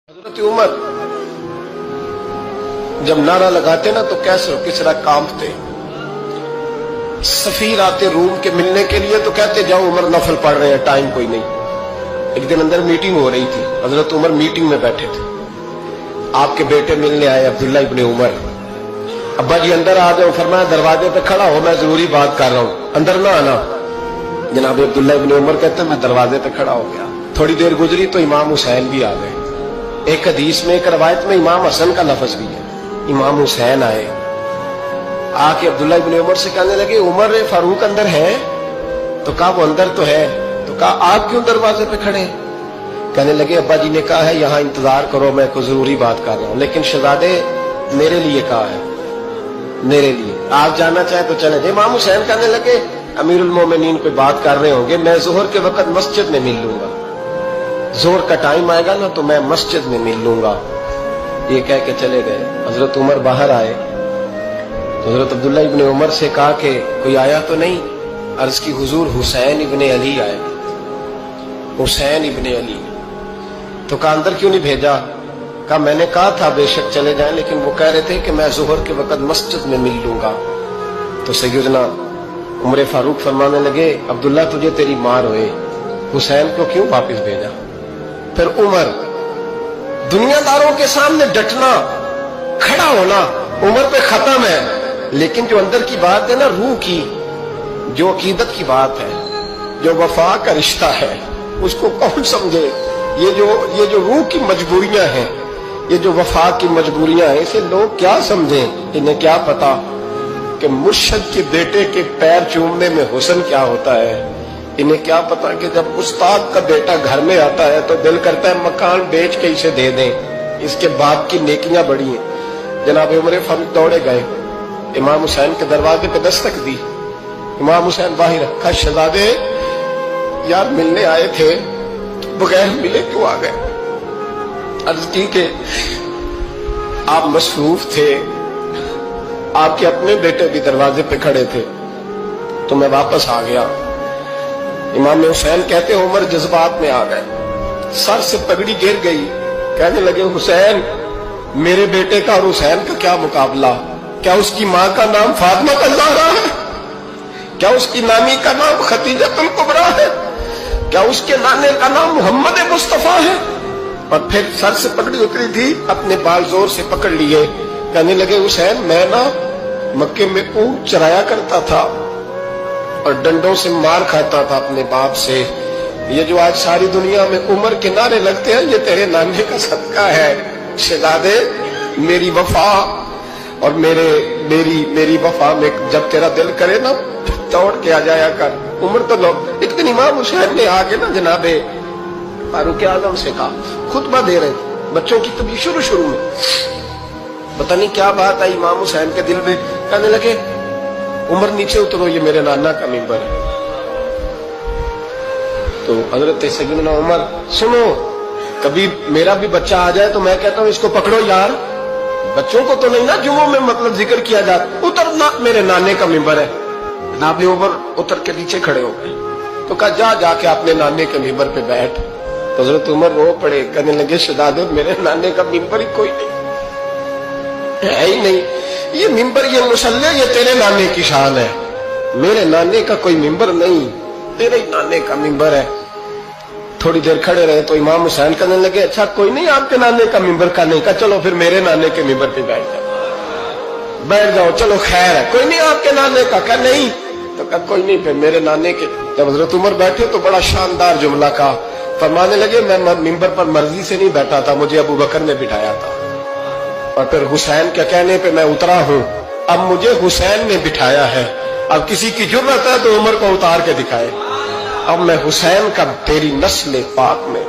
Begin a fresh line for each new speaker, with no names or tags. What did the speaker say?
حضرت عمر جب نعرہ لگاتے نا تو کیسر و کسرا کانپتے. سفیر آتے روم کے ملنے کے لیے تو کہتے جاؤ عمر نفل پڑھ رہے ہیں ٹائم کوئی نہیں. ایک دن اندر میٹنگ ہو رہی تھی, حضرت عمر میٹنگ میں بیٹھے تھے. آپ کے بیٹے ملنے آئے عبداللہ ابن عمر. ابا جی اندر آ جاؤ. فرمایا دروازے پہ کھڑا ہو, میں ضروری بات کر رہا ہوں, اندر نہ آنا. جناب عبداللہ ابن عمر کہتے ہیں میں دروازے پہ کھڑا ہو گیا. تھوڑی دیر گزری تو امام حسین بھی آ گئے. ایک حدیث میں ایک روایت میں امام حسن کا لفظ بھی ہے. امام حسین آئے, آ کے عبداللہ ابن عمر سے کہنے لگے عمر فاروق اندر ہے؟ تو کہا وہ اندر تو ہے. تو کہا آپ کیوں دروازے پہ کھڑے؟ کہنے لگے ابا جی نے کہا ہے یہاں انتظار کرو, میں کوئی ضروری بات کر رہا ہوں, لیکن شہزادے میرے لیے کہا ہے, میرے لیے آپ جانا چاہیں تو چلیں. امام حسین کہنے لگے امیر المومنین کوئی بات کر رہے ہوں گے, میں ظہر کے وقت مسجد میں مل لوں گا, ظہر کا ٹائم آئے گا نا تو میں مسجد میں مل لوں گا. یہ کہہ کے چلے گئے. حضرت عمر باہر آئے, حضرت عبداللہ ابن عمر سے کہا کہ کوئی آیا تو نہیں؟ عرض کی حضور حسین ابن علی آئے. حسین ابن علی. تو کہا اندر کیوں نہیں بھیجا؟ کہا میں نے کہا تھا بے شک چلے جائیں, لیکن وہ کہہ رہے تھے کہ میں ظہر کے وقت مسجد میں مل لوں گا. تو سیدنا عمر فاروق فرمانے لگے عبداللہ تجھے تیری مار ہوئے, حسین کو کیوں واپس بھیجا؟ پھر عمر دنیا داروں کے سامنے ڈٹنا, کھڑا ہونا عمر پہ ختم ہے, لیکن جو اندر کی بات ہے نا, روح کی, جو عقیدت کی بات ہے, جو وفا کا رشتہ ہے, اس کو کون سمجھے؟ یہ جو روح کی مجبوریاں ہیں, یہ جو وفا کی مجبوریاں ہیں, اسے لوگ کیا سمجھیں؟ انہیں کیا پتا کہ مرشد کے بیٹے کے پیر چومنے میں حسن کیا ہوتا ہے. انہیں کیا پتا کہ جب استاد کا بیٹا گھر میں آتا ہے تو دل کرتا ہے مکان بیچ کے اسے دے دیں, اس کے باپ کی نیکیاں بڑی ہیں. جناب عمر فاروق دوڑے گئے, امام حسین کے دروازے پہ دستک دی. امام حسین باہر رکھا, شہزادے یار ملنے آئے تھے, بغیر ملے کیوں آ گئے؟ عرض کی کہ آپ مصروف تھے, آپ کے اپنے بیٹے بھی دروازے پہ کھڑے تھے, تو میں واپس آ گیا. امام حسین کہتے عمر جذبات میں آ گئے, سر سے پگڑی گر گئی. کہنے لگے حسین میرے بیٹے کا اور حسین کا کیا مقابلہ؟ کیا اس کی ماں کا نام فاطمہ الزہرا ہے؟ کیا اس کی نانی کا نام خدیجہ الکبریٰ ہے؟ کیا اس کے نانے کا نام محمد مصطفیٰ ہے؟ اور پھر سر سے پگڑی اتری تھی, اپنے بال زور سے پکڑ لیے. کہنے لگے حسین میں نا مکے میں اونٹ چرایا کرتا تھا اور ڈنڈوں سے مار کھاتا تھا اپنے باپ سے. یہ جو آج ساری دنیا میں عمر کے نعرے لگتے ہیں, یہ تیرے نانے کا صدقہ ہے. شہزادے میری وفا اور میری وفا میں جب تیرا دل کرے نا توڑ کے آ جایا کر. عمر تو لوگ ایک دن امام حسین نے آ کے نا جناب فاروق اعظم سے کہا, خطبہ دے رہے تھے بچوں کی تبھی شروع میں, پتہ نہیں کیا بات آئی امام حسین کے دل میں. کہنے لگے عمر نیچے اترو, یہ میرے نانا کا ممبر ہے. تو حضرت سیدنا عمر سنو, کبھی میرا بھی بچہ آ جائے تو میں کہتا ہوں اس کو پکڑو یار, بچوں کو تو نہیں نا جمعوں میں مطلب ذکر کیا جاتا, اترنا میرے نانے کا ممبر ہے. جناب عمر اتر کے نیچے کھڑے ہو گئے. تو کہا جا کے اپنے نانے کے ممبر پہ بیٹھ. تو حضرت عمر رو پڑے, کہنے لگے شہزادے میرے نانے کا ممبر ہی کوئی نہیں ہے ہی نہیں. یہ ممبر, یہ مصلی, یہ تیرے نانے کی شان ہے. میرے نانے کا کوئی ممبر نہیں, تیرے ہی نانے کا ممبر ہے. تھوڑی دیر کھڑے رہے تو امام حسین کہنے لگے اچھا کوئی نہیں آپ کے نانے کا ممبر کا نہیں. کہا چلو پھر میرے نانے کے ممبر پہ بیٹھ جاؤ, چلو خیر ہے, کوئی نہیں آپ کے نانے کا. کہا نہیں. تو کہا کوئی نہیں پھر میرے نانے کے. جب حضرت عمر بیٹھے تو بڑا شاندار جملہ کہا, فرمانے لگے میں ممبر پر مرضی سے نہیں بیٹھا تھا, مجھے ابو بکر نے بٹھایا تھا, اور پھر حسین کے کہنے پہ میں اترا ہوں, اب مجھے حسین نے بٹھایا ہے. اب کسی کی جرأت ہے تو عمر کو اتار کے دکھائے. اب میں حسین کا تیری نسل پاک میں